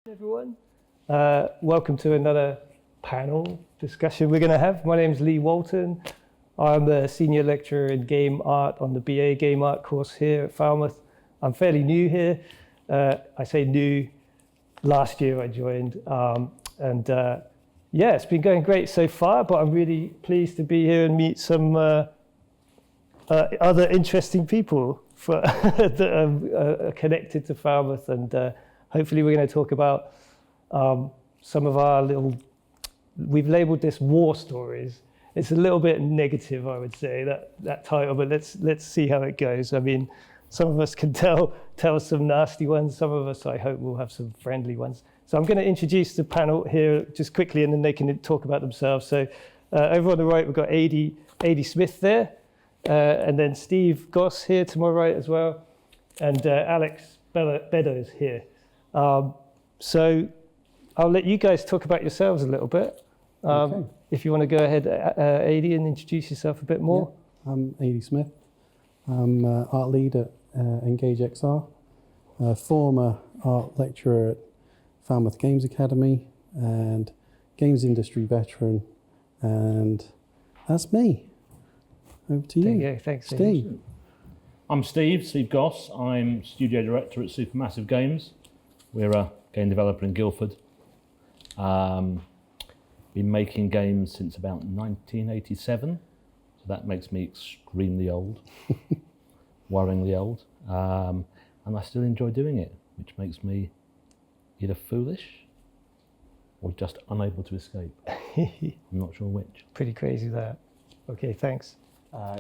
Everyone, welcome to another panel discussion we're going to have. My name is Lee Walton. I'm a senior lecturer in game art on the BA game art course here at Falmouth. I'm fairly new here. I say new, last year I joined. Yeah, it's been going great so far, but I'm really pleased to be here and meet some other interesting people that are connected to Falmouth, and hopefully we're going to talk about some of our we've labeled this war stories. It's a little bit negative, I would say, that title, but let's see how it goes. I mean, some of us can tell some nasty ones. Some of us, I hope, will have some friendly ones. So I'm going to introduce the panel here just quickly, and then they can talk about themselves. So over on the right, we've got Adrian Smith there, and then Steve Goss here to my right as well, and Alex Beddows here. So I'll let you guys talk about yourselves a little bit. Okay. If you want to go ahead, Adi, and introduce yourself a bit more. Yeah, I'm Adrian Smith. I'm art lead at Engage XR, former art lecturer at Falmouth Games Academy, and games industry veteran. And that's me. Over to you. There you go. Thanks, Steve. I'm Steve Goss. I'm studio director at Supermassive Games. We're a game developer in Guildford. Been making games since about 1987, so that makes me extremely old, worryingly old, and I still enjoy doing it, which makes me either foolish or just unable to escape. I'm not sure which. Pretty crazy that. Okay, thanks.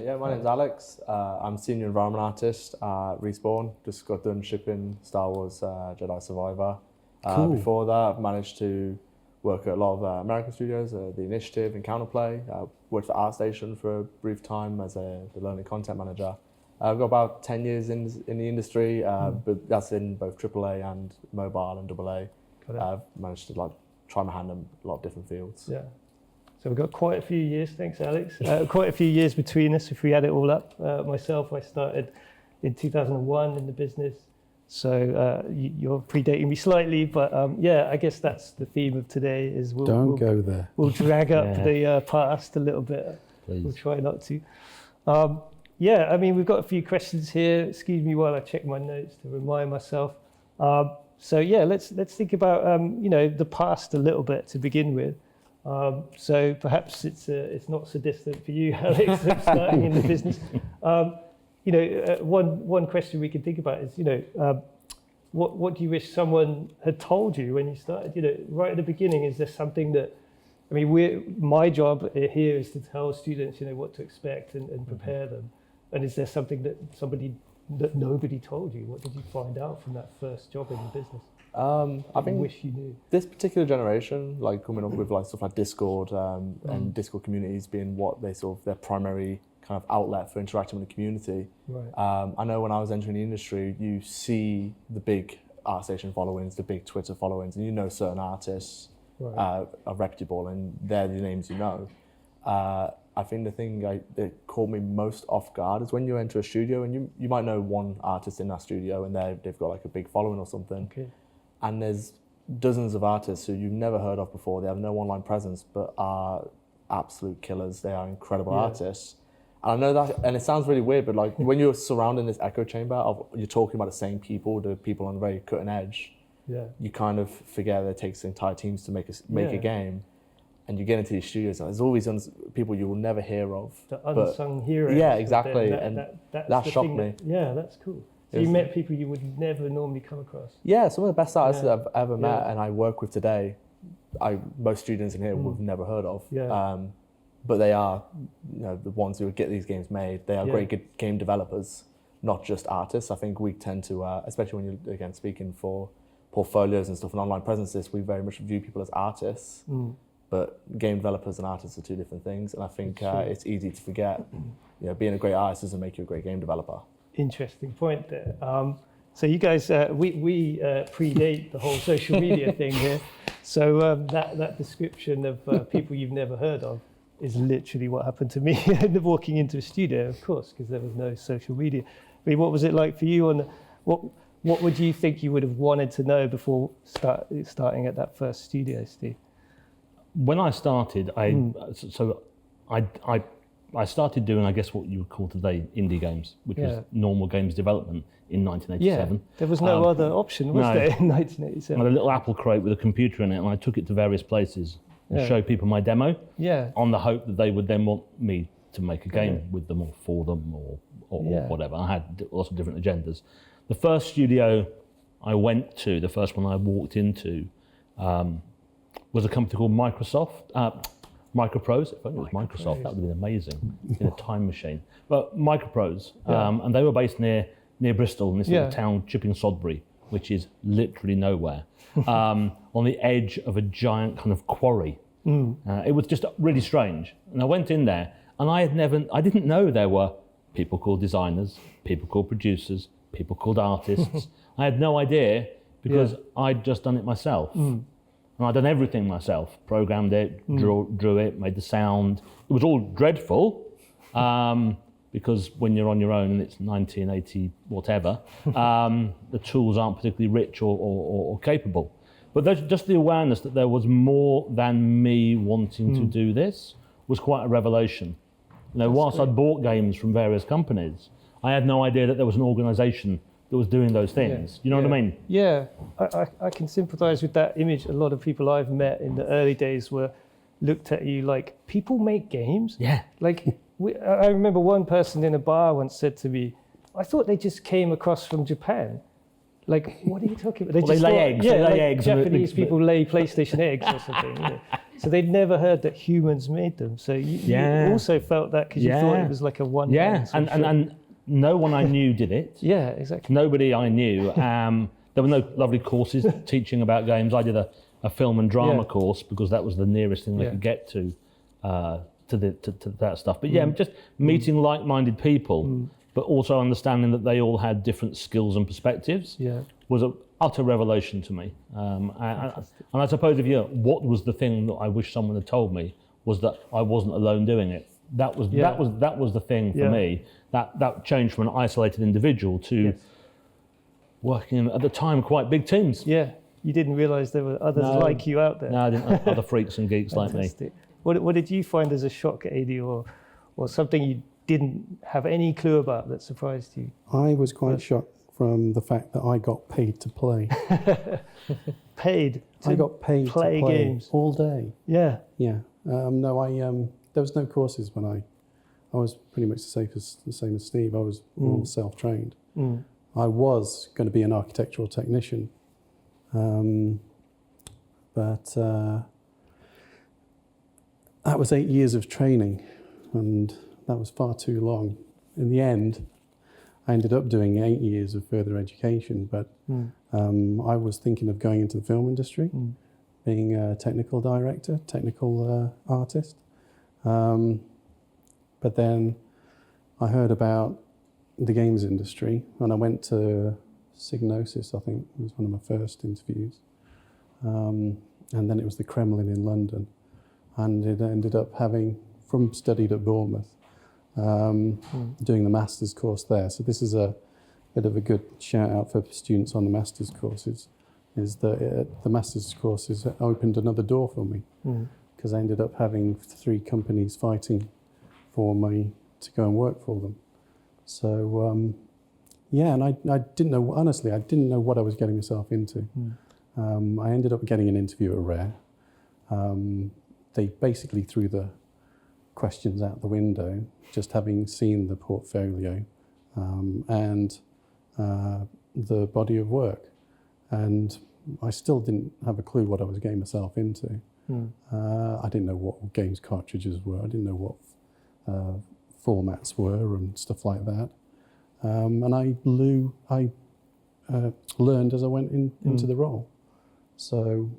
Yeah, my name's Alex. I'm senior environment artist at Respawn. Just got done shipping Star Wars Jedi Survivor. Cool. Before that, I've managed to work at a lot of American studios, The Initiative and Counterplay. Worked for ArtStation for a brief time as the learning content manager. I've got about 10 years in the industry, but that's in both AAA and mobile and AA. I've managed to try my hand in a lot of different fields. Yeah. So we've got quite a few years, thanks Alex, quite a few years between us if we add it all up. Myself, I started in 2001 in the business, so you're predating me slightly, but yeah, I guess that's the theme of today is Don't go there. We'll drag up the past a little bit. Please. We'll try not to. Yeah, I mean, we've got a few questions here. Excuse me while I check my notes to remind myself. So yeah, let's think about the past a little bit to begin with. So perhaps it's not so distant for you, Alex, starting in the business. One question we can think about is, what do you wish someone had told you when you started? Right at the beginning, is there something that, my job here is to tell students, what to expect and prepare them. And is there something that nobody told you? What did you find out from that first job in the business? I think wish you knew. This particular generation, coming up with stuff like Discord and Discord communities being what their primary kind of outlet for interacting with the community. Right. I know when I was entering the industry, you see the big ArtStation followings, the big Twitter followings, and certain artists are reputable and they're the names you know. I think the thing that caught me most off guard is when you enter a studio and you might know one artist in that studio and they've got a big following or something. Okay. And there's dozens of artists who you've never heard of before. They have no online presence, but are absolute killers. They are incredible artists. And I know that, and it sounds really weird, but when you're surrounding this echo chamber of you're talking about the same people, the people on the very cutting edge, you kind of forget that it takes entire teams to make a game. And you get into these studios, there's always people you will never hear of. The unsung heroes. Yeah, exactly. That shocked me. Yeah, that's cool. So you met people you would never normally come across. Yeah, some of the best artists that I've ever met and I work with today, most students in here we've never heard of. Yeah. But they are the ones who get these games made. They are great good game developers, not just artists. I think we tend to, especially when you're, again, speaking for portfolios and stuff and online presences, we very much view people as artists. But game developers and artists are two different things. And I think it's easy to forget, being a great artist doesn't make you a great game developer. Interesting point there. So you guys, we predate the whole social media thing here. So that description of people you've never heard of is literally what happened to me walking into a studio, of course, because there was no social media. I mean, what was it like for you? What What would you think you would have wanted to know before starting at that first studio, Steve? When I started, I started doing, I guess, what you would call today indie games, which was normal games development in 1987. Yeah, there was no other option, was there, in 1987? I had a little Apple crate with a computer in it, and I took it to various places and showed people my demo on the hope that they would then want me to make a game with them or for them or whatever. I had lots of different agendas. The first studio I went to, the first one I walked into, was a company called Microprose. If only it was Microsoft, that would have been amazing in a time machine. But Microprose, and they were based near Bristol in this little town, Chipping Sodbury, which is literally nowhere, on the edge of a giant kind of quarry. It was just really strange. And I went in there, and I didn't know there were people called designers, people called producers, people called artists. I had no idea because I'd just done it myself. And I'd done everything myself, programmed it, drew it, made the sound. It was all dreadful because when you're on your own and it's 1980 whatever, the tools aren't particularly rich or capable. But just the awareness that there was more than me wanting to do this was quite a revelation. You know, whilst I'd bought games from various companies, I had no idea that there was an organisation that was doing those things. You know what I mean? Yeah, I can sympathise with that image. A lot of people I've met in the early days were looked at you like, people make games? Yeah. Like, I remember one person in a bar once said to me, I thought they just came across from Japan. Like, what are you talking about? They lay eggs. Yeah, they lay like eggs. Japanese people lay PlayStation eggs or something. You know? So they'd never heard that humans made them. So you also felt that because you thought it was like a one. Yeah, and no one I knew did it. Yeah, exactly. Nobody I knew. There were no lovely courses teaching about games. I did a film and drama course because that was the nearest thing I could get to that stuff. But just meeting like-minded people, but also understanding that they all had different skills and perspectives was an utter revelation to me. And I suppose what was the thing that I wish someone had told me was that I wasn't alone doing it. That was the thing for me. That changed from an isolated individual to working in, at the time, quite big teams. Yeah, you didn't realise there were others like you out there. No, I didn't. Other freaks and geeks like me. What did you find as a shock, Adi, or something you didn't have any clue about that surprised you? I was quite shocked from the fact that I got paid to play. I got paid to play games all day. Yeah. Yeah. There was no courses when I was pretty much the same as Steve. I was all self-trained. I was going to be an architectural technician, but that was 8 years of training, and that was far too long. In the end, I ended up doing 8 years of further education, but I was thinking of going into the film industry, being a technical director, technical artist. But then I heard about the games industry, and I went to Signosis, I think was one of my first interviews. And then it was the Kremlin in London. And it ended up studied at Bournemouth, doing the master's course there. So this is a bit of a good shout out for students on the master's courses, is that the master's courses opened another door for me, because I ended up having 3 companies fighting for me to go and work for them. So, and I didn't know, honestly, I didn't know what I was getting myself into. I ended up getting an interview at Rare. They basically threw the questions out the window, just having seen the portfolio and the body of work. And I still didn't have a clue what I was getting myself into. I didn't know what games cartridges were. I didn't know what formats were and stuff like that. And I learned as I went into the role. So,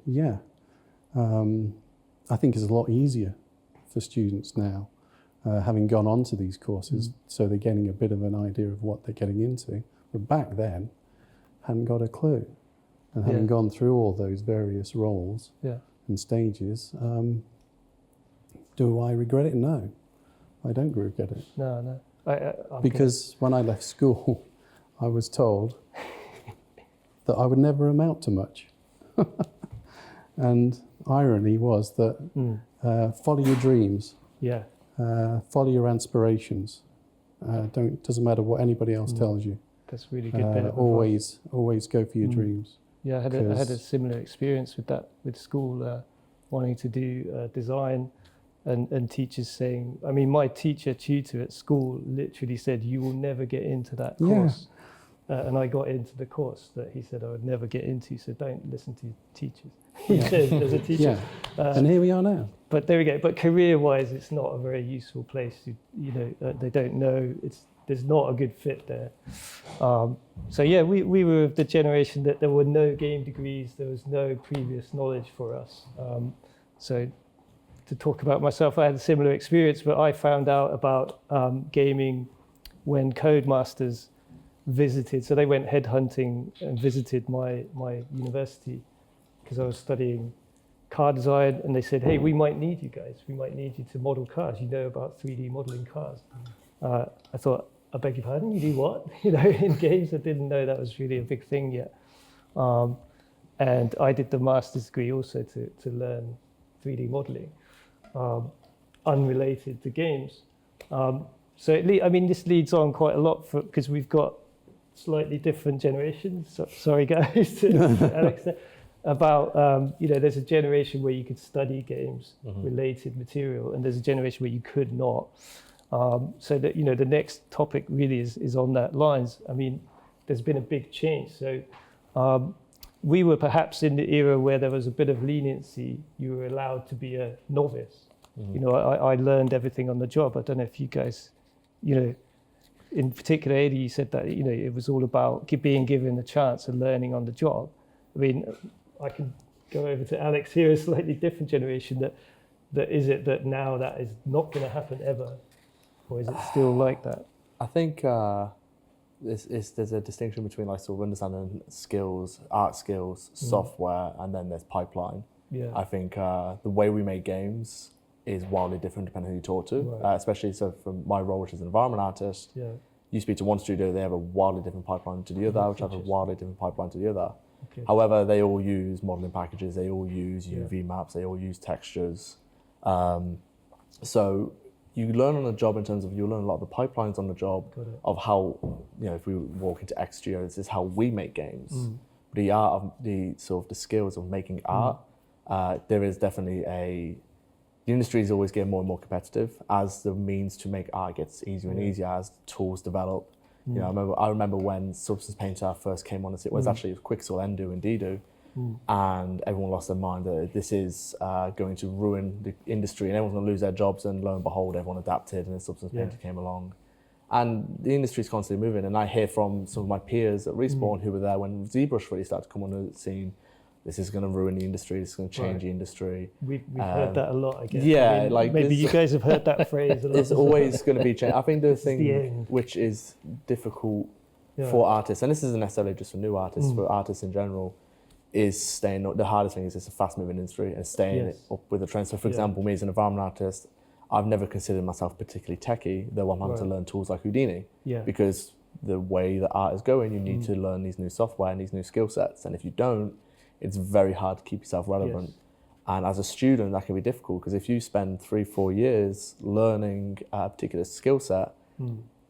I think it's a lot easier for students now, having gone on to these courses, so they're getting a bit of an idea of what they're getting into. But back then, hadn't got a clue. And having gone through all those various roles and stages, do I regret it? No, I don't regret it. No. Because when I left school, I was told, that I would never amount to much. And irony was that follow your dreams, Yeah. follow your aspirations. Doesn't matter what anybody else tells you. That's really good bit of advice. Always go for your dreams. Yeah, I had a similar experience with that with school, wanting to do design, and teachers saying, I mean, my tutor at school literally said, "You will never get into that course," and I got into the course that he said I would never get into. So don't listen to teachers. He said as a teacher. And here we are now. But there we go. But career-wise, it's not a very useful place. They don't know. There's not a good fit there. So yeah, we were of the generation that there were no game degrees. There was no previous knowledge for us. So to talk about myself, I had a similar experience, but I found out about gaming when Codemasters visited. So they went headhunting and visited my university because I was studying car design, and they said, "Hey, we might need you guys. We might need you to model cars. You know about 3D modeling cars." I thought, I beg your pardon, you do what? In games, I didn't know that was really a big thing yet. And I did the master's degree also to learn 3D modeling, unrelated to games. So this leads on quite a lot because we've got slightly different generations. So, sorry guys, Alex, about there's a generation where you could study games related material, and there's a generation where you could not. So that the next topic really is on that lines. I mean, there's been a big change. So we were perhaps in the era where there was a bit of leniency. You were allowed to be a novice. I learned everything on the job. I don't know if you guys, in particular, Adi, you said that it was all about being given the chance of learning on the job. I mean, I can go over to Alex here, a slightly different generation. That is it that now that is not going to happen ever. Or is it still like that? I think there's a distinction between like sort of understanding skills, art skills, software, and then there's pipeline. Yeah. I think the way we make games is wildly different depending on who you talk to, Right. especially so from my role, which is an environment artist. Yeah. You speak to one studio, they have a wildly different pipeline to the other, which have a wildly different pipeline to the other. Okay. However, they all use modeling packages, they all use UV maps, they all use textures. So you learn on the job in terms of, you learn a lot of the pipelines on the job of how, if we walk into XGO, this is how we make games. The art of the skills of making art, there is definitely the industry is always getting more and more competitive as the means to make art gets easier and easier as tools develop. I remember when Substance Painter first came on, it was actually Quixel, Endo, and Dido. And everyone lost their mind that this is going to ruin the industry and everyone's going to lose their jobs, and lo and behold, everyone adapted and then Substance Painter came along. And the industry is constantly moving, and I hear from some of my peers at Respawn who were there when ZBrush really started to come on the scene, this is going to ruin the industry, this is going to change the industry. We've heard that a lot, I guess. Yeah, maybe you guys have heard that phrase a lot. It's always going to be change. I think the thing which is difficult for artists, and this isn't necessarily just for new artists, for artists in general, is staying up. The hardest thing is it's a fast-moving industry and staying up with the trends. So, for example, me as an environment artist, I've never considered myself particularly techie, though I'm having to learn tools like Houdini. Because the way that art is going, you need to learn these new software and these new skill sets. And if you don't, it's very hard to keep yourself relevant. And as a student, that can be difficult, because if you spend 3-4 years learning a particular skill set,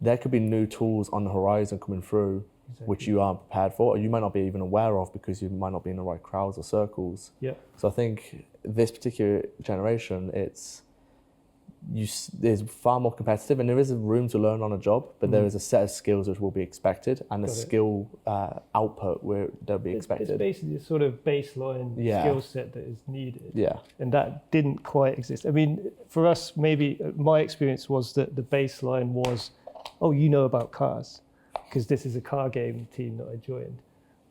there could be new tools on the horizon coming through which you aren't prepared for, or you might not be even aware of because you might not be in the right crowds or circles. So I think this particular generation, there's far more competitive, and there is a room to learn on a job, but there is a set of skills which will be expected, and a skill output where they'll be expected. It's basically a sort of baseline skill set that is needed. And that didn't quite exist. I mean, for us, maybe my experience was that the baseline was, about cars, because this is a car game team that I joined,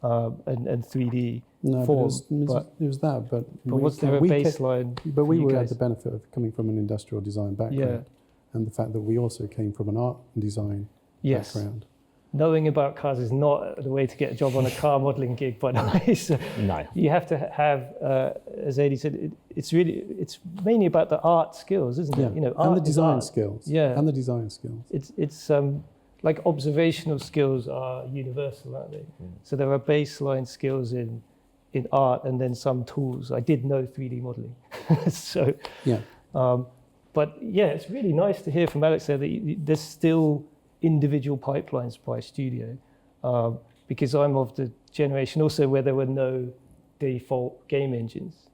and 3D form. It was that, but was there a baseline? But we had the benefit of coming from an industrial design background, and the fact that we also came from an art and design background. Knowing about cars is not the way to get a job on a car modelling gig, by the way. So No. You have to have, as Adi said, it's mainly about the art skills, isn't it? And art the design art. skills. Yeah. And the design skills. It's like observational skills are universal, aren't they? So there are baseline skills in art and then some tools. I did know 3D modeling. So, Yeah. but yeah, it's really nice to hear from Alex there that there's still individual pipelines by studio, because I'm of the generation also where there were no default game engines.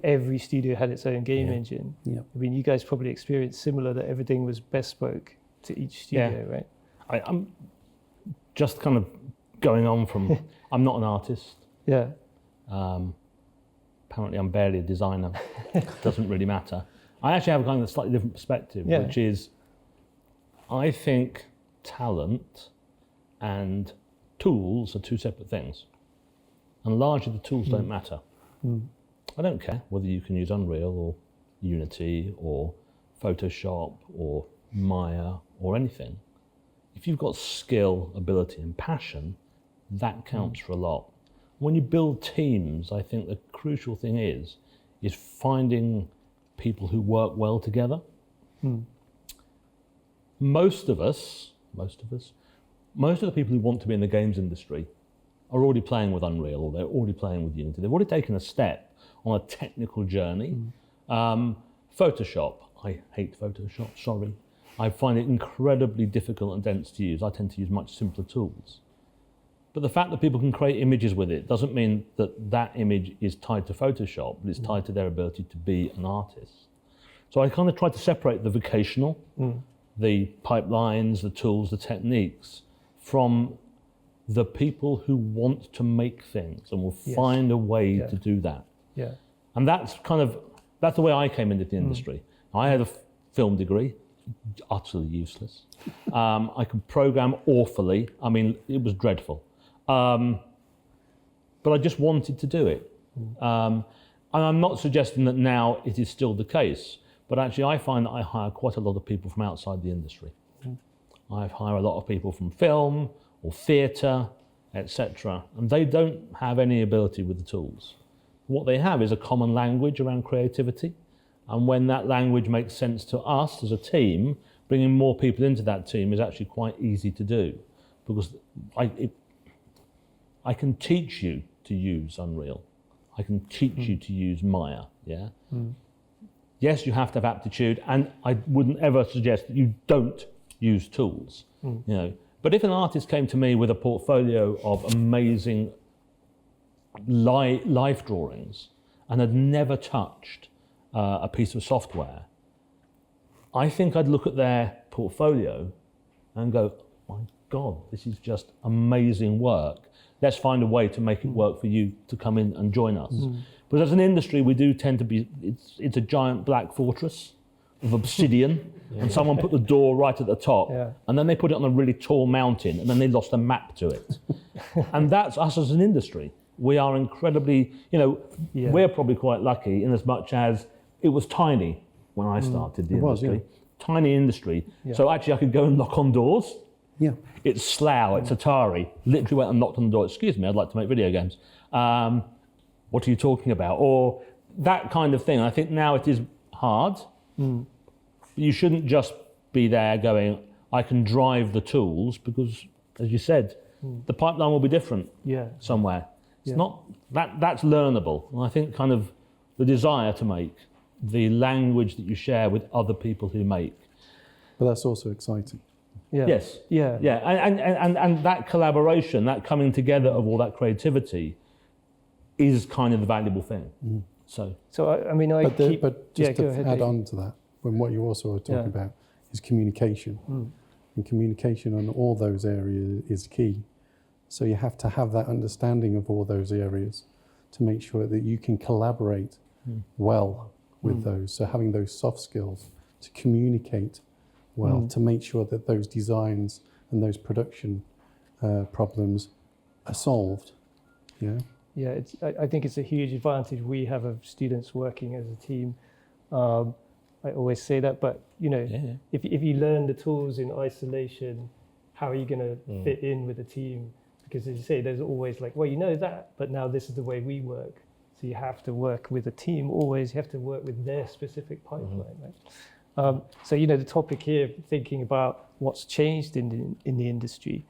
Every studio had its own game engine. Yeah. I mean, you guys probably experienced similar, that everything was bespoke to each studio, right? I'm just kind of going on from, I'm not an artist. Yeah. Apparently I'm barely a designer. Doesn't really matter. I actually have a kind of slightly different perspective, which is, I think talent and tools are two separate things. And largely the tools don't matter. I don't care whether you can use Unreal or Unity or Photoshop or Maya or anything. If you've got skill, ability and passion, that counts for a lot. When you build teams, I think the crucial thing is finding people who work well together. Most of the people who want to be in the games industry are already playing with Unreal, or they're already playing with Unity. They've already taken a step on a technical journey. Photoshop, I hate Photoshop, sorry. I find it incredibly difficult and dense to use. I tend to use much simpler tools. But the fact that people can create images with it doesn't mean that that image is tied to Photoshop, but it's tied to their ability to be an artist. So I kind of try to separate the vocational, the pipelines, the tools, the techniques, from the people who want to make things and will find a way to do that. Yeah. And that's the way I came into the industry. I had a film degree, utterly useless. I could program awfully. I mean, it was dreadful. But I just wanted to do it. And I'm not suggesting that now it is still the case, but actually I find that I hire quite a lot of people from outside the industry. I hire a lot of people from film or theatre, etc. And they don't have any ability with the tools. What they have is a common language around creativity. And when that language makes sense to us as a team, bringing more people into that team is actually quite easy to do, because I can teach you to use Unreal. I can teach you to use Maya, yeah? Yes, you have to have aptitude, and I wouldn't ever suggest that you don't use tools, you know. But if an artist came to me with a portfolio of amazing life drawings and had never touched a piece of software, I think I'd look at their portfolio and go, my God, this is just amazing work. Let's find a way to make it work for you to come in and join us. But as an industry, we do tend to be, it's a giant black fortress of obsidian, and someone put the door right at the top, and then they put it on a really tall mountain, and then they lost a map to it. And that's us as an industry. We are incredibly, you know, we're probably quite lucky in as much as it was tiny when I started the industry. Tiny industry. So actually I could go and knock on doors. It's Slough, it's Atari. Literally went and knocked on the door. Excuse me, I'd like to make video games. What are you talking about? Or that kind of thing. I think now it is hard. You shouldn't just be there going, I can drive the tools, because, as you said, the pipeline will be different somewhere. It's not, that's learnable. And I think kind of the desire to make, the language that you share with other people who make. But that's also exciting. Yes. And that collaboration, that coming together of all that creativity is kind of the valuable thing. So I mean, but just to add on to that, when what you also were talking about is communication. And communication on all those areas is key. So you have to have that understanding of all those areas to make sure that you can collaborate well with those. So having those soft skills to communicate well, to make sure that those designs and those production problems are solved. Yeah, I think it's a huge advantage we have of students working as a team. I always say that, but you know, if you learn the tools in isolation, how are you going to fit in with a team? Because as you say, there's always like, well, you know that, but now this is the way we work. So you have to work with a team always. You have to work with their specific pipeline, right? So, you know, the topic here, thinking about what's changed in the industry,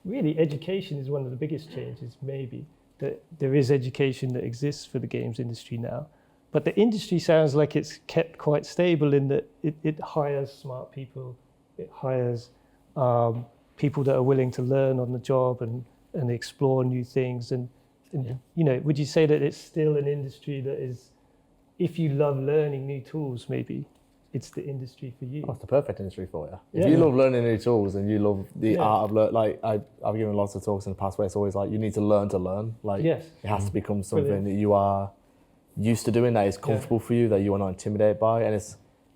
really education is one of the biggest changes, maybe. That there is education that exists for the games industry now. But the industry sounds like it's kept quite stable in that it hires smart people, it hires people that are willing to learn on the job and explore new things. And you know, would you say that it's still an industry that is, if you love learning new tools, maybe it's the industry for you? Oh, it's the perfect industry for you. If you love learning new tools and you love the art of learn, like I've given lots of talks in the past where it's always like you need to learn. Like it has to become something that you are used to doing, that is comfortable for you, that you are not intimidated by, and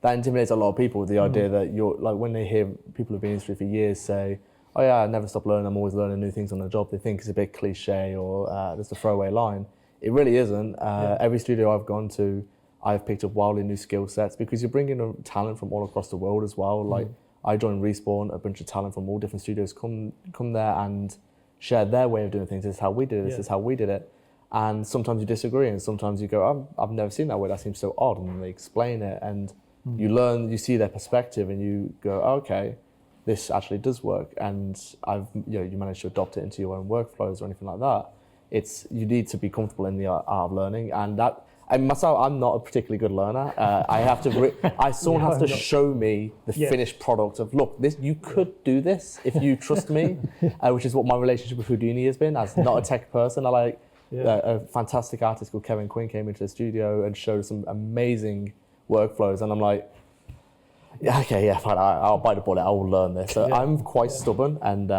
that intimidates a lot of people. The idea that you're like, when they hear people who've been in the industry for years say, "Oh yeah, I never stop learning. I'm always learning new things on the job," they think it's a bit cliche or just a throwaway line. It really isn't. Every studio I've gone to, I've picked up wildly new skill sets because you're bringing talent from all across the world as well. Like I joined Respawn, a bunch of talent from all different studios come there and share their way of doing things. This is how we did it. This is how we did it. And sometimes you disagree, and sometimes you go, I've never seen that way. That seems so odd. And they explain it, and you learn. You see their perspective, and you go, okay, this actually does work. And you manage to adopt it into your own workflows or anything like that. You need to be comfortable in the art of learning, and that. And myself, I'm not a particularly good learner. Someone has to show me the finished product of, look, this you could do this if you trust me, which is what my relationship with Houdini has been. As not a tech person, a fantastic artist called Kevin Quinn came into the studio and showed some amazing workflows, and I'm like, fine, I'll bite the bullet, I will learn this. So I'm quite stubborn, and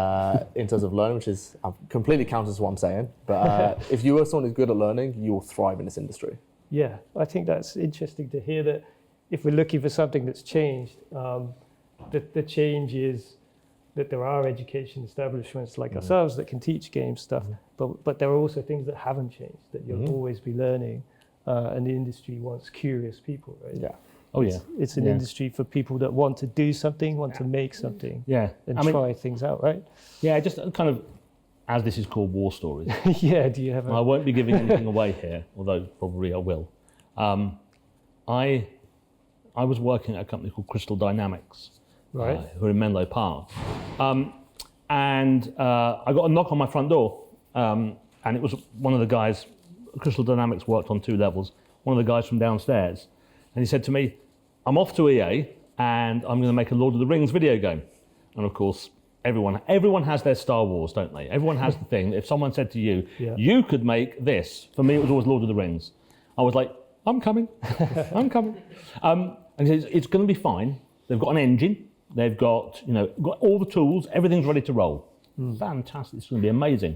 in terms of learning, which is completely counters what I'm saying, but if you are someone who's good at learning, you will thrive in this industry. Yeah, I think that's interesting to hear that if we're looking for something that's changed, the change is that there are education establishments like ourselves that can teach game stuff, but there are also things that haven't changed, that you'll always be learning, and the industry wants curious people, right? Yeah. It's an industry for people that want to do something, want to make something, and try things out, right? Yeah, just kind of, as this is called War Stories. Do you have I won't be giving anything away here, although probably I will. I was working at a company called Crystal Dynamics, right? Who are in Menlo Park. And I got a knock on my front door, and it was one of the guys. Crystal Dynamics worked on 2 levels, one of the guys from downstairs. And he said to me, I'm off to EA, and I'm going to make a Lord of the Rings video game. And of course, everyone has their Star Wars, don't they? Everyone has the thing. If someone said to you, you could make this, for me it was always Lord of the Rings. I was like, I'm coming, I'm coming. And he says, it's going to be fine. They've got an engine, they've got, got all the tools, everything's ready to roll. Fantastic, it's going to be amazing.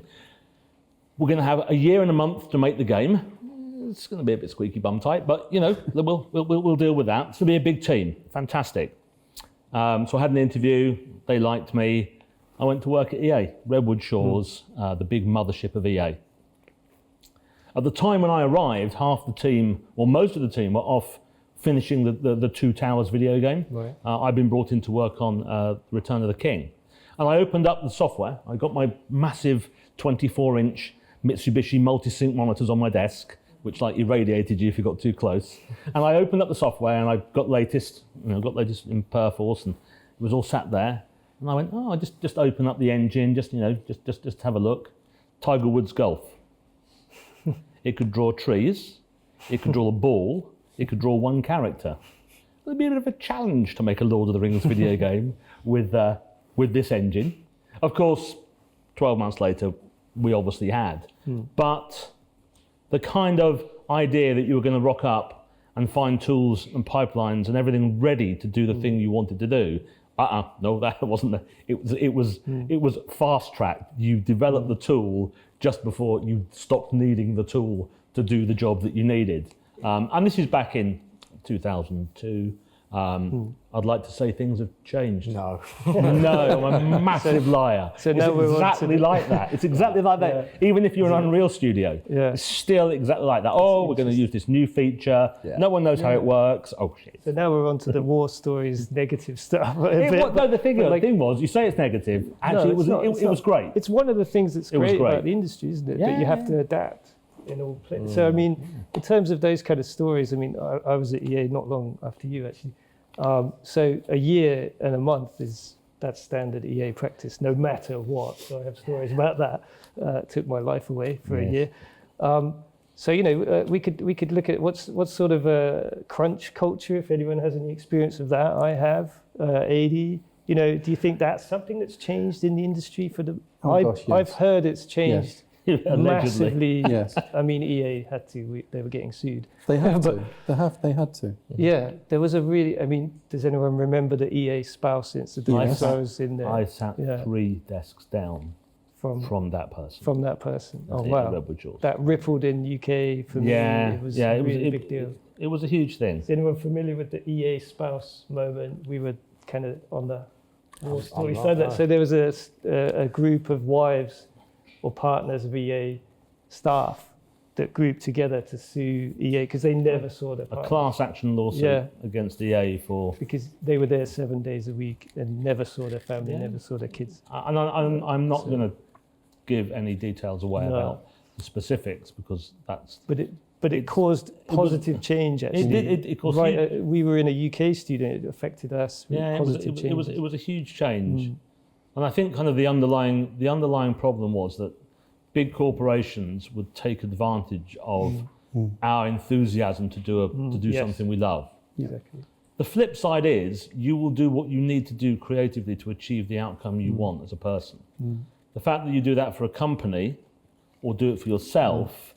We're going to have a year and a month to make the game. It's going to be a bit squeaky bum tight, but we'll deal with that. It's going to be a big team, fantastic. So I had an interview, they liked me. I went to work at EA, Redwood Shores, the big mothership of EA. At the time when I arrived, half the team, or most of the team, were off finishing the Two Towers video game. Right. I'd been brought in to work on Return of the King. And I opened up the software. I got my massive 24-inch Mitsubishi multi-sync monitors on my desk, which irradiated you if you got too close. And I opened up the software and I got latest in Perforce, and it was all sat there. And I went, just open up the engine, just have a look. Tiger Woods Golf. It could draw trees, it could draw a ball, it could draw one character. It'd be a bit of a challenge to make a Lord of the Rings video game with this engine. Of course, 12 months later, we obviously had. But the kind of idea that you were going to rock up and find tools and pipelines and everything ready to do the thing you wanted to do, no, that wasn't. It was fast tracked. You developed the tool just before you stopped needing the tool to do the job that you needed. And this is back in 2002. I'd like to say things have changed. No. No, I'm a massive liar. So now it's exactly like that. It's exactly like that. Even if you're an Unreal Studio, it's still exactly like that. We're going to use this new feature. No one knows how it works. Oh, shit. So now we're on to the War Stories negative stuff. The thing was, you say it's negative. Actually, it was great. It's one of the things that's great about the industry, isn't it? That you have to adapt in all places. So, I mean, in terms of those kind of stories, I mean, I was at EA not long after you, actually. So a year and a month that's standard EA practice, no matter what. So I have stories about that. Took my life away for a year. So we could look at what's sort of a crunch culture. If anyone has any experience of that, I have. AD, do you think that's something that's changed in the industry for the? Yes. I've heard it's changed massively. Yes. I mean, EA had to. They were getting sued. They have to. They had to. Yeah, there was a really. I mean, does anyone remember the EA spouse incident? Yes. I was in there. I sat 3 desks down from that person. From that person. That's Oh wow. That rippled in UK for me. It was a really big deal. It was a huge thing. Is anyone familiar with the EA spouse moment? We were kind of on the war story side. So there was a group of wives or partners of EA staff that grouped together to sue EA because they never saw their partner. A class action lawsuit against EA because they were there 7 days a week and never saw their family, never saw their kids. And I'm not going to give any details away about the specifics because that's. But it caused positive change. Actually, it caused. We were in a UK student. It affected us. Yeah, it was a huge change, and I think kind of the underlying problem was that big corporations would take advantage of our enthusiasm to do something we love. Exactly. The flip side is you will do what you need to do creatively to achieve the outcome you want as a person. The fact that you do that for a company or do it for yourself,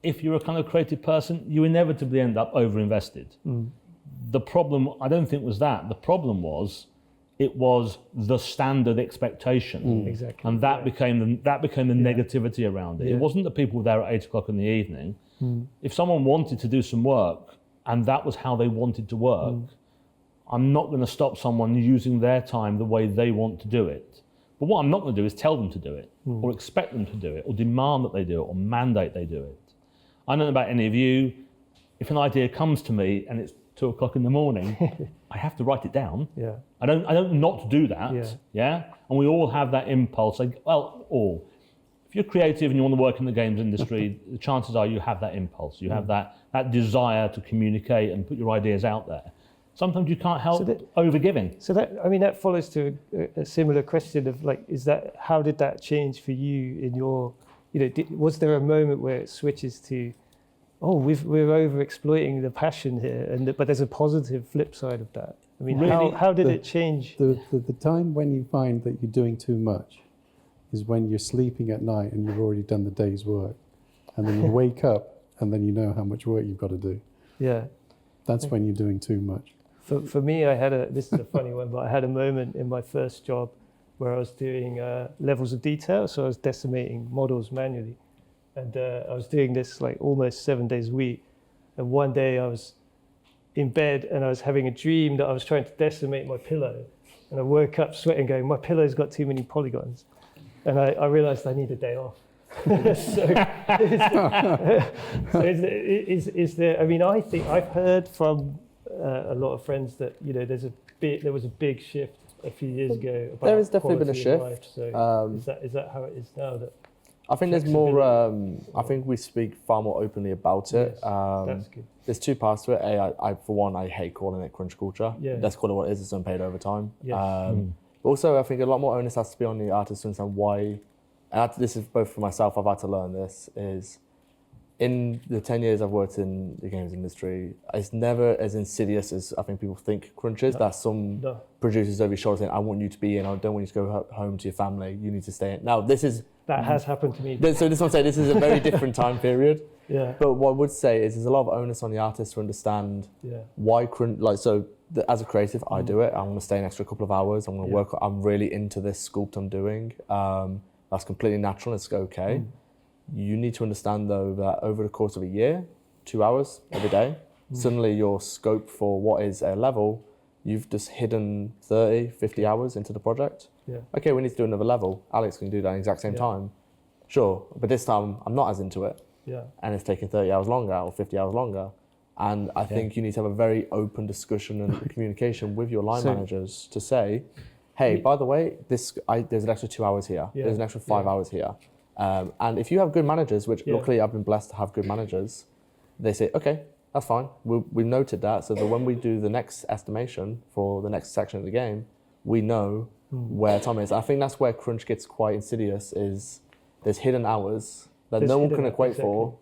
if you're a kind of creative person, you inevitably end up over-invested. The problem, I don't think, was that. The problem was it was the standard expectation. Exactly. And that became the negativity around it. It wasn't that people were there at 8 o'clock in the evening. If someone wanted to do some work and that was how they wanted to work, I'm not going to stop someone using their time the way they want to do it. But what I'm not going to do is tell them to do it, or expect them to do it, or demand that they do it, or mandate they do it. I don't know about any of you. If an idea comes to me and it's 2 o'clock in the morning, I have to write it down. Yeah. I don't not do that. Yeah. And we all have that impulse. All. If you're creative and you want to work in the games industry, the chances are you have that impulse. You have that desire to communicate and put your ideas out there. Sometimes you can't help over-giving. So that follows to a similar question of how did that change for you in your, was there a moment where it switches to, we're over-exploiting the passion here, but there's a positive flip side of that? I mean, really, how did it change? The time when you find that you're doing too much is when you're sleeping at night and you've already done the day's work. And then you wake up and then you know how much work you've got to do. Yeah. That's when you're doing too much. For me, this is a funny one, but I had a moment in my first job where I was doing levels of detail. So I was decimating models manually. And I was doing this almost 7 days a week. And one day I was in bed and I was having a dream that I was trying to decimate my pillow. And I woke up sweating going, my pillow's got too many polygons. And I realized I need a day off. Is there, I mean, I think I've heard from a lot of friends that there was a big shift a few years ago. About there has definitely been a shift. Life, so is that how it is now? That I think there's more. I think we speak far more openly about it. Yes, that's good. There's two parts to it. I for one, I hate calling it crunch culture. Let's call it what it is. It's unpaid overtime. Yes. But also, I think a lot more onus has to be on the artist to understand why. And this is both for myself. I've had to learn this is. In the 10 years I've worked in the games industry, it's never as insidious as I think people think crunch is. That some producers over your shoulder saying, I want you to be in, I don't want you to go home to your family, you need to stay in. Now, that has happened to me. So this one saying this is a very different time period. Yeah. But what I would say is there's a lot of onus on the artist to understand why crunch, as a creative, I do it. I'm going to stay an extra couple of hours. I'm going to work, I'm really into this sculpt I'm doing. That's completely natural, it's okay. You need to understand, though, that over the course of a year, 2 hours every day, suddenly your scope for what is a level, you've just hidden 30, 50 hours into the project. Yeah. Okay, we need to do another level. Alex can do that at the exact same time. Sure, but this time I'm not as into it. Yeah. And it's taking 30 hours longer or 50 hours longer. And I think you need to have a very open discussion and communication with your line managers to say, hey, by the way, there's an extra 2 hours here. There's an extra 5 hours here. And if you have good managers, which luckily I've been blessed to have good managers, they say, okay, That's fine. We've noted that so that when we do the next estimation for the next section of the game, we know where time is. I think that's where crunch gets quite insidious. Is there's hidden hours that There's no one hidden can equate exactly. for,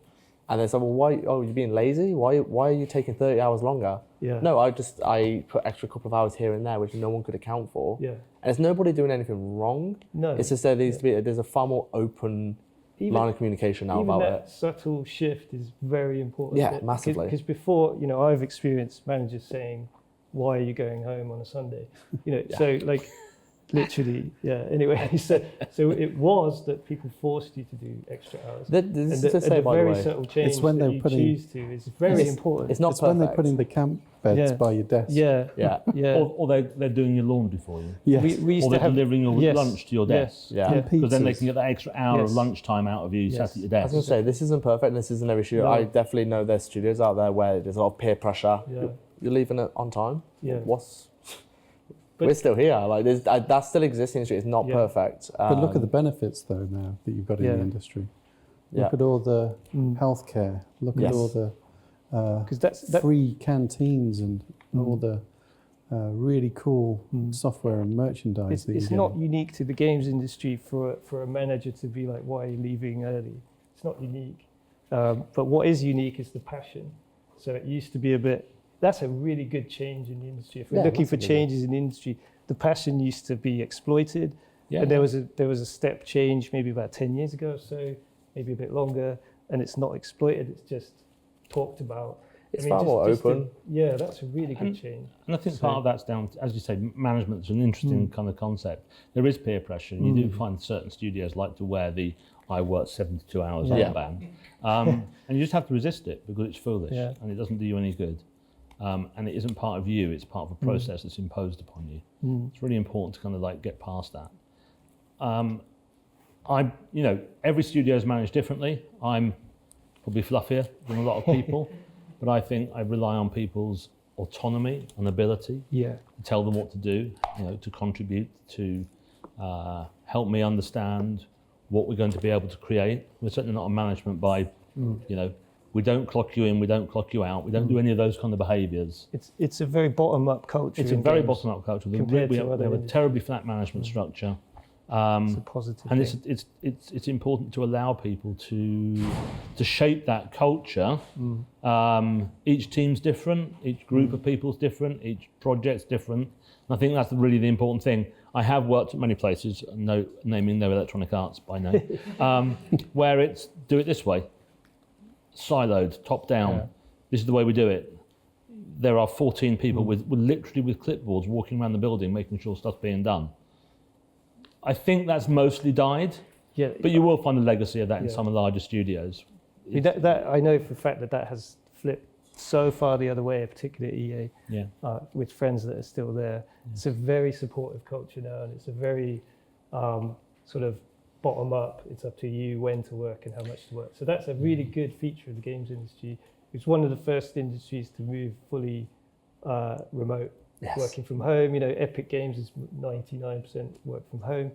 and they say, well, why? Oh, you're being lazy. Why are you taking 30 hours longer? Yeah. No, I put extra couple of hours here and there, which no one could account for. Yeah. And it's nobody doing anything wrong. No. It's just there needs to be there's a far more open line of communication now even about that it. subtle shift is very important. Yeah, massively. Because before, I've experienced managers saying, "Why are you going home on a Sunday?" So like, literally, yeah. Anyway, so it was that people forced you to do extra hours. This and is to say, by the very way, subtle change It's when that they're you putting- choose to is very important. it's not It's perfect. when they're putting the camp beds Yeah. by your desk. Yeah, Yeah. yeah. Or they're doing your laundry for you. Yes. We used Or to they're have delivering your yes, lunch to your yes, desk. Yeah. And Because then they pizzas. can get that extra hour of Yes. lunchtime out of you Yes. sat at your I was going desk. to say, this isn't perfect and this isn't every studio. No. I definitely know there's studios out there where there's a lot of peer pressure. Yeah. You're leaving it on time. Yeah. We're still here. Like that still exists in the industry. It's not Yeah. perfect. But look at the benefits, though, now that you've got in Yeah. the industry. Yeah. Look at all the Mm. healthcare. Look Yes. at all the Because that free canteens and all the really cool software and merchandise it's, that you it's get. not unique to the games industry for a manager to be like, "Why are you leaving early?" It's not unique. But what is unique is the passion. So it used to be a bit. That's a really good change in the industry. If we're Yeah, looking for massively. changes in the industry, the passion used to be exploited, Yeah. and there was a step change maybe about 10 years ago or so, maybe a bit longer, and it's not exploited. It's just talked about. It's far more open. Yeah, that's a really good change. And I think part of that's down to, as you say, management's an interesting kind of concept. There is peer pressure, and you do find certain studios like to wear the "I work 72 hours" Yeah. armband, and you just have to resist it because it's foolish Yeah. and it doesn't do you any good. And it isn't part of you; it's part of a process that's imposed upon you. It's really important to kind of like get past that. Every studio is managed differently. I'm probably fluffier than a lot of people, but I think I rely on people's autonomy and ability Yeah, to tell them what to do, to contribute, to help me understand what we're going to be able to create. We're certainly not a management by, we don't clock you in, we don't clock you out, we don't do any of those kind of behaviours. it's a very bottom-up culture. It's a in very games. bottom-up culture. compared We to have other a industries. terribly flat management structure. It's a positive And thing. it's important to allow people to shape that culture. Each team's different, each group of people's different, each project's different. And I think that's really the important thing. I have worked at many places, naming no Electronic Arts by name, where it's do it this way, siloed, top down. Yeah. This is the way we do it. There are 14 people with literally with clipboards walking around the building, making sure stuff's being done. I think that's mostly died, Yeah, but you will find a legacy of that in Yeah. some of the larger studios. I mean, that I know for a fact that has flipped so far the other way, particularly at EA, Yeah. with friends that are still there. It's a very supportive culture now, and it's a very sort of bottom up. It's up to you when to work and how much to work. So that's a really good feature of the games industry. It's one of the first industries to move fully remote, working from home. Epic Games is 99% work from home.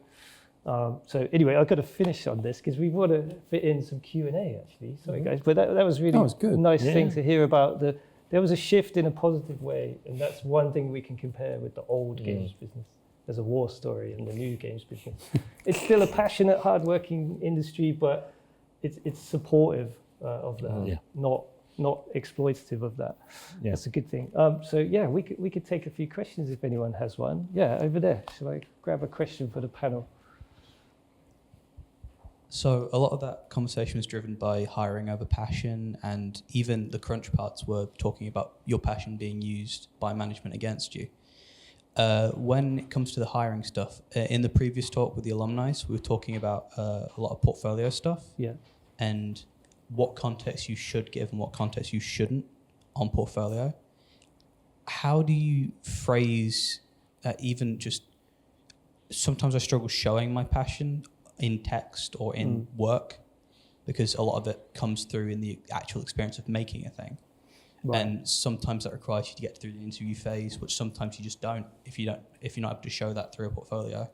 So anyway, I've got to finish on this because we want to fit in some Q&A actually. Sorry guys, but that was really That was good. a nice Yeah. thing to hear about. There was a shift in a positive way, and that's one thing we can compare with the old games business. There's a war story in the new games business. It's still a passionate, hard-working industry, but it's supportive of that, not exploitative of that. Yeah. That's a good thing. So yeah, we could take a few questions if anyone has one. Yeah, over there. Shall I grab a question for the panel? So a lot of that conversation was driven by hiring over passion, and even the crunch parts were talking about your passion being used by management against you. When it comes to the hiring stuff, in the previous talk with the alumni, we were talking about a lot of portfolio stuff Yeah. and what context you should give and what context you shouldn't on portfolio. How do you phrase even just, sometimes I struggle showing my passion in text or in work, because a lot of it comes through in the actual experience of making a thing. Right. And sometimes that requires you to get through the interview phase, which sometimes you just don't if you're not able to show that through a portfolio.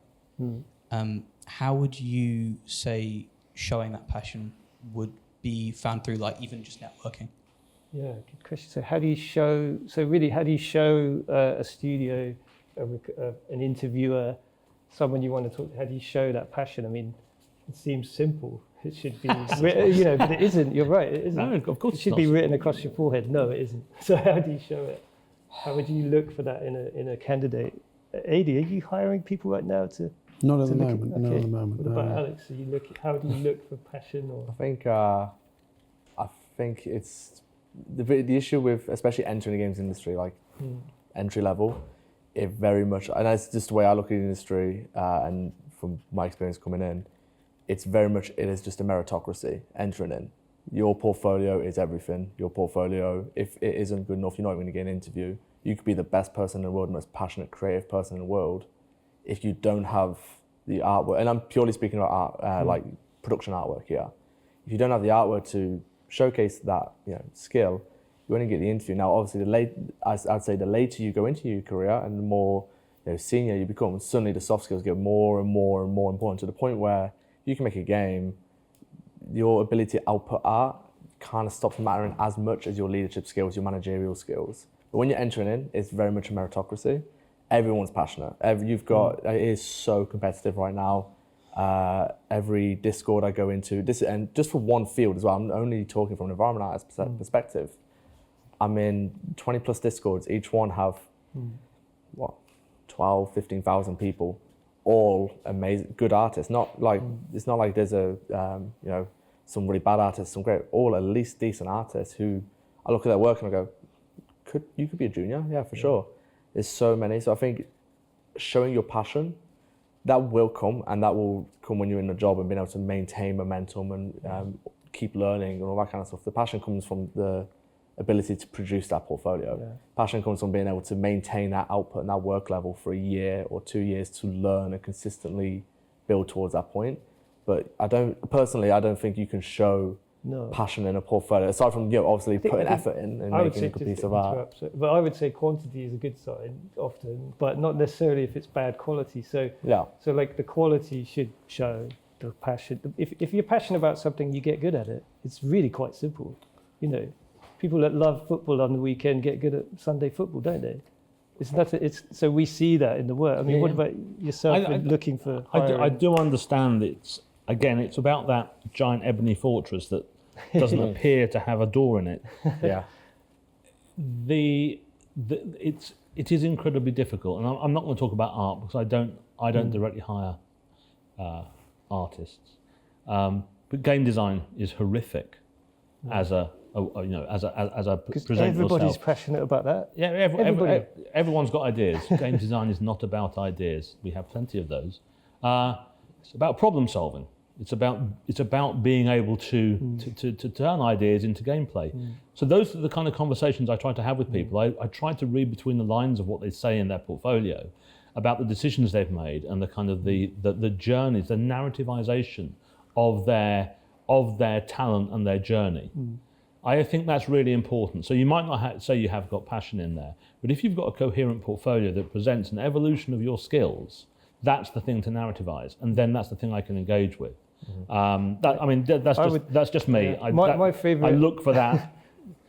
How would you say showing that passion would be found through, like, even just networking? Yeah, good question. So how do you show? So really, how do you show a studio, an interviewer, someone you want to talk to? How do you show that passion? I mean, it seems simple. It should be, but it isn't. You're right. It isn't. No, of course It should it's be not. written across your forehead. No, it isn't. So how do you show it? How would you look for that in a candidate? Adi, are you hiring people right now to? Not at to the look at- moment. Not okay. at the moment. What about no. Alex? How do you look for passion or? I think it's the issue with especially entering the games industry, like entry level. It very much, and that's just the way I look at the industry, and from my experience coming in, it is just a meritocracy entering in. Your portfolio is everything. Your portfolio, if it isn't good enough, you're not going to get an interview. You could be the best person in the world, the most passionate, creative person in the world. If you don't have the artwork, and I'm purely speaking about art, like production artwork here. If you don't have the artwork to showcase that skill, you won't get the interview. Now, obviously, I'd say the later you go into your career and the more senior you become, suddenly the soft skills get more and more and more important to the point where you can make a game, your ability to output art kind of stops mattering as much as your leadership skills, your managerial skills. But when you're entering in, it's very much a meritocracy. Everyone's passionate. It is so competitive right now. Every Discord I go into, and just for one field as well, I'm only talking from an environment artist perspective. I'm in 20 plus Discords. Each one have, 12, 15,000 people, all amazing, good artists. It's not like there's some really bad artists, some great, all at least decent artists who I look at their work and I go, you could be a junior? Yeah, for sure. There's so many. So I think showing your passion, that will come, and that will come when you're in the job and being able to maintain momentum and keep learning and all that kind of stuff. The passion comes from the ability to produce that portfolio. Yeah. Passion comes from being able to maintain that output and that work level for a year or 2 years to learn and consistently build towards that point. But I don't think you can show passion in a portfolio, aside from obviously putting effort in and making a good piece of art. But I would say quantity is a good sign often, but not necessarily if it's bad quality. So like the quality should show the passion. If you're passionate about something, you get good at it. It's really quite simple. People that love football on the weekend get good at Sunday football, don't they? So we see that in the work. I mean, what about yourself looking for hiring? I do understand it's about that giant ebony fortress that doesn't appear to have a door in it. Yeah. It is incredibly difficult, and I'm not going to talk about art because I don't directly hire artists. But game design is horrific as a present everybody's yourself. passionate about that. Yeah, everyone's got ideas. Game design is not about ideas. We have plenty of those. It's about problem solving. It's about being able to turn ideas into gameplay. So those are the kind of conversations I try to have with people. I try to read between the lines of what they say in their portfolio about the decisions they've made and the kind of the journeys, the narrativization of their talent and their journey. I think that's really important. So you might not say you have got passion in there, but if you've got a coherent portfolio that presents an evolution of your skills, that's the thing to narrativize, and then that's the thing I can engage with. That's just me. Yeah. My favorite. I look for that.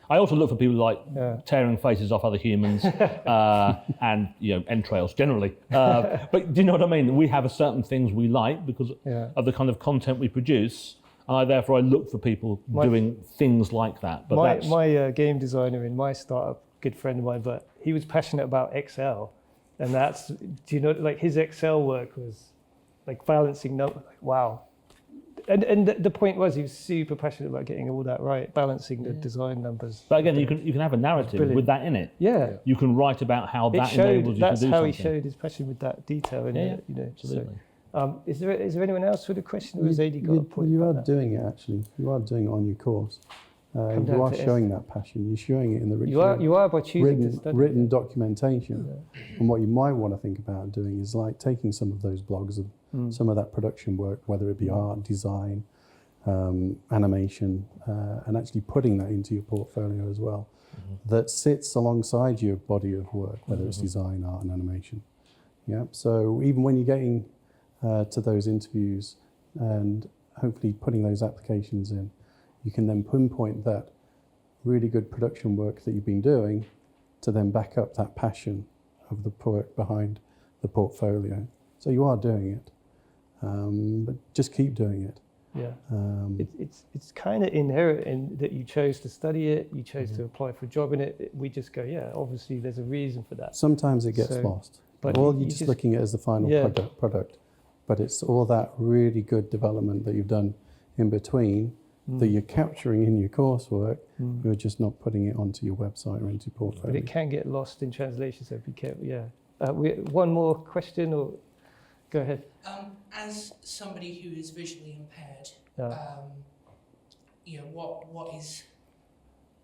I also look for people like tearing faces off other humans and entrails generally. But do you know what I mean? We have certain things we like because of the kind of content we produce. And I look for people doing things like that. But my game designer in my startup, good friend of mine, but he was passionate about Excel, and like his Excel work was like balancing numbers. Like, wow. And the point was he was super passionate about getting all that right, balancing the design numbers. But again, you can have a narrative with that in it. Yeah. You can write about how that enables you to do something. That's how he showed his passion with that detail. Absolutely. So, is there anyone else with a question, or has AD got a point? You are doing it actually. You are doing it on your course. You are showing that passion. You're showing it in the you are by choosing to study written documentation. Yeah. And what you might want to think about doing is like taking some of those blogs and some of that production work, whether it be art, design, animation, and actually putting that into your portfolio as well. That sits alongside your body of work, whether it's design, art, and animation. Yeah. So even when you're getting to those interviews and hopefully putting those applications in, you can then pinpoint that really good production work that you've been doing to then back up that passion of the work behind the portfolio. So you are doing it, but just keep doing it. Yeah. It's kind of inherent in that you chose to study it, you chose to apply for a job in it. We just go, yeah, obviously there's a reason for that. Sometimes it gets lost. but Or you you're just looking at it as the final product. But it's all that really good development that you've done in between that you're capturing in your coursework. You're just not putting it onto your website or into your portfolio. But it can get lost in translation, so be careful. Yeah. One more question, or go ahead. As somebody who is visually impaired, what is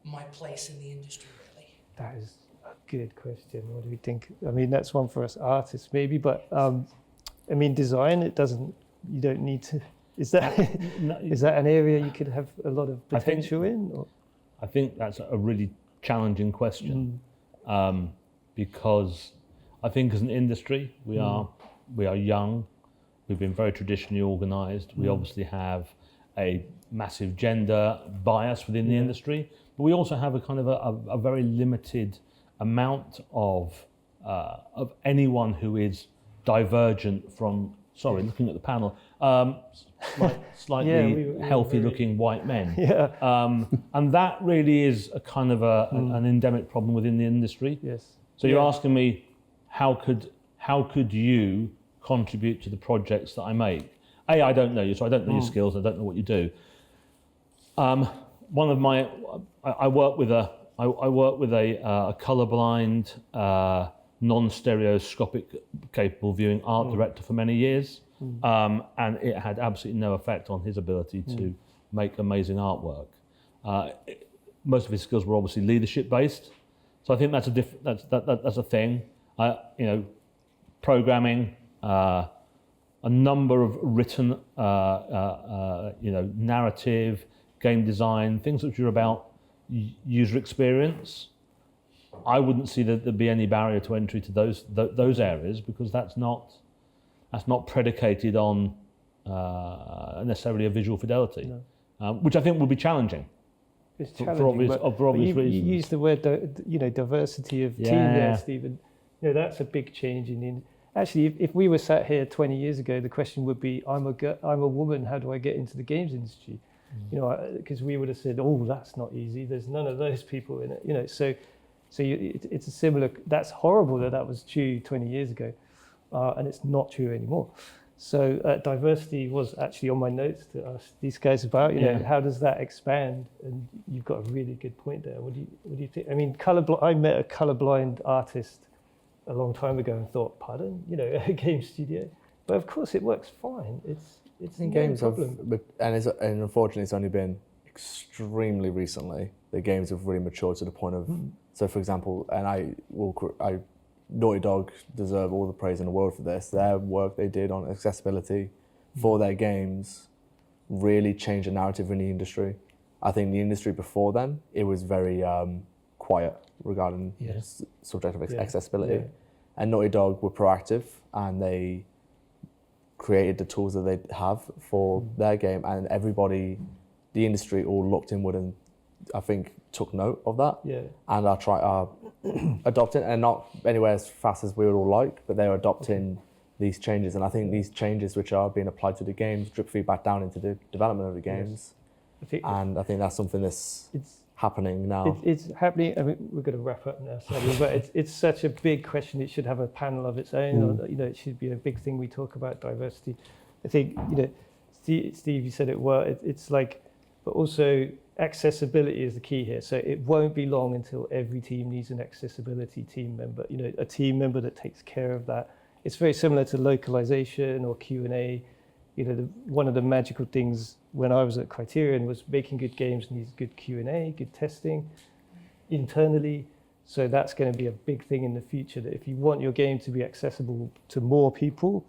my place in the industry really? That is a good question. What do we think? I mean, that's one for us artists maybe, but I mean, design, you don't need to. Is that is that an area you could have a lot of potential in? Or? I think that's a really challenging question because I think as an industry we are young, we've been very traditionally organised. We obviously have a massive gender bias within the industry, but we also have a kind of a very limited amount of anyone who is divergent from. Sorry, looking at the panel, slightly healthy-looking white men. And that really is a kind of an endemic problem within the industry. Yes. So you're asking me, how could you contribute to the projects that I make? I don't know you, so I don't know your skills. I don't know what you do. One of my, I work with a colourblind, non-stereoscopic capable viewing art director for many years, and it had absolutely no effect on his ability to make amazing artwork. Most of his skills were obviously leadership based, so I think that's a thing. Programming, a number of written, narrative, game design, things which are about user experience. I wouldn't see that there'd be any barrier to entry to those areas because that's not predicated on necessarily a visual fidelity, which I think will be challenging. It's for obvious reasons. You use the word, diversity of team there, Stephen. That's a big change actually. If we were sat here 20 years ago, the question would be, I'm a woman. How do I get into the games industry? Because we would have said, oh, that's not easy. There's none of those people in it. So it's a similar. That's horrible that was true 20 years ago, and it's not true anymore. So diversity was actually on my notes to ask these guys about. How does that expand? And you've got a really good point there. What do you think? I mean, I met a colorblind artist a long time ago and thought, pardon, a game studio, but of course it works fine. It's in no games problem. and unfortunately it's only been extremely recently the games have really matured to the point of. So, for example, Naughty Dog deserve all the praise in the world for this. Their work they did on accessibility for their games really changed the narrative in the industry. I think the industry before then, it was very quiet regarding subject of accessibility. Yeah. And Naughty Dog were proactive and they created the tools that they have for their game, and everybody, the industry all looked inward and I think took note of that, and are adopting, and not anywhere as fast as we would all like, but they're adopting these changes. And I think these changes which are being applied to the games drip feedback down into the development of the games. I think that's something that's happening now. It's happening. I mean, we're going to wrap up now, sadly, but it's such a big question. It should have a panel of its own. Or, it should be a big thing we talk about diversity. I think Steve, you said it well. It's like, but also accessibility is the key here. So it won't be long until every team needs an accessibility team member. A team member that takes care of that. It's very similar to localization or Q&A. One of the magical things when I was at Criterion was making good games needs good Q&A, good testing internally. So that's going to be a big thing in the future, that if you want your game to be accessible to more people,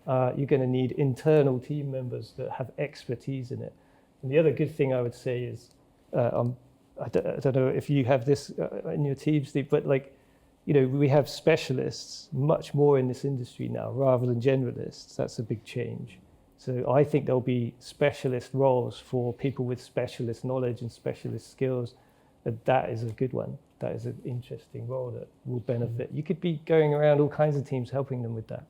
you're going to need internal team members that have expertise in it. And the other good thing I would say is, I don't know if you have this in your team, Steve, but we have specialists much more in this industry now rather than generalists. That's a big change. So I think there'll be specialist roles for people with specialist knowledge and specialist skills. And that is a good one. That is an interesting role that will benefit. You could be going around all kinds of teams helping them with that.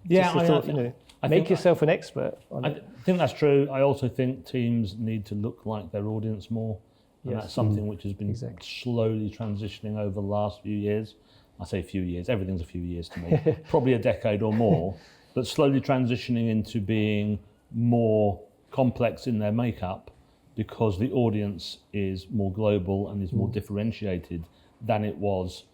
Yeah, Just a thought, you know, make yourself an expert on I it. think that's true. I also think teams need to look like their audience more. And Yes. that's something which has been Exactly. slowly transitioning over the last few years. I say few years, everything's a few years to me, probably a decade or more, but slowly transitioning into being more complex in their makeup because the audience is more global and is more differentiated than it was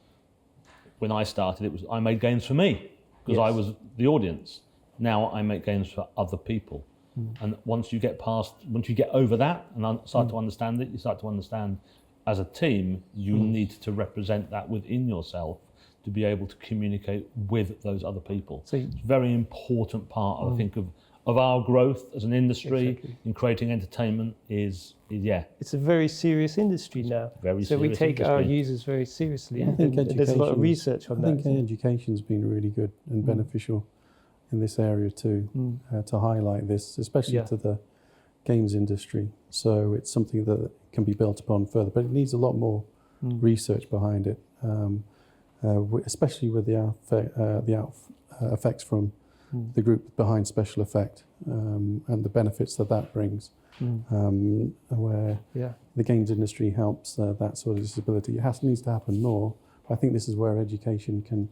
when I started. It was I made games for me because I Yes. was the audience. Now I make games for other people. And once you get over that and start to understand it, you start to understand as a team, you need to represent that within yourself to be able to communicate with those other people. So It's a very important part, I think, of our growth as an industry Exactly. in creating entertainment is It's a very serious industry now. very So we serious take our industry. users very seriously. I think and there's a lot of research on I that. think education's been really good and beneficial in this area too, to highlight this, especially Yeah. to the games industry. So it's something that can be built upon further, but it needs a lot more research behind it, especially with the effects from the group behind special effect and the benefits that brings, where Yeah. the games industry helps that sort of disability. It needs to happen more. I think this is where education can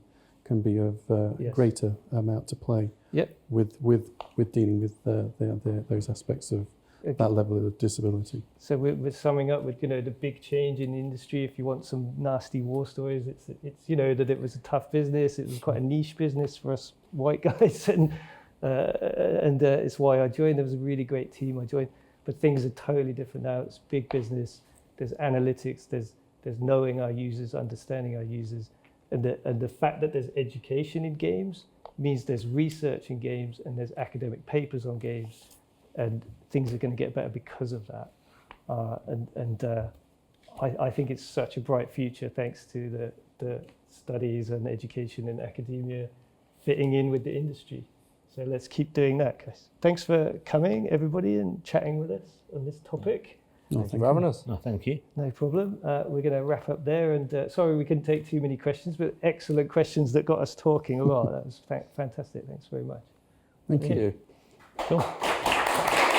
be of Yes. greater amount to play Yep. with dealing with those aspects of that level of disability. So we're summing up with, you know, the big change in the industry. If you want some nasty war stories, it's you know, that it was a tough business. It was quite a niche business for us white guys, and it's why I joined. There was a really great team I joined, but things are totally different now. It's big business. There's analytics. There's knowing our users, understanding our users, and the fact that there's education in games means there's research in games and there's academic papers on games. And things are going to get better because of that. I think it's such a bright future thanks to the studies and education in academia fitting in with the industry. So let's keep doing that, guys. Thanks for coming, everybody, and chatting with us on this topic. Thank you for having us. No, thank you. No problem. We're going to wrap up there. And sorry we couldn't take too many questions, but excellent questions that got us talking a lot. That was fantastic. Thanks very much. Thank you. Thank you. Cool.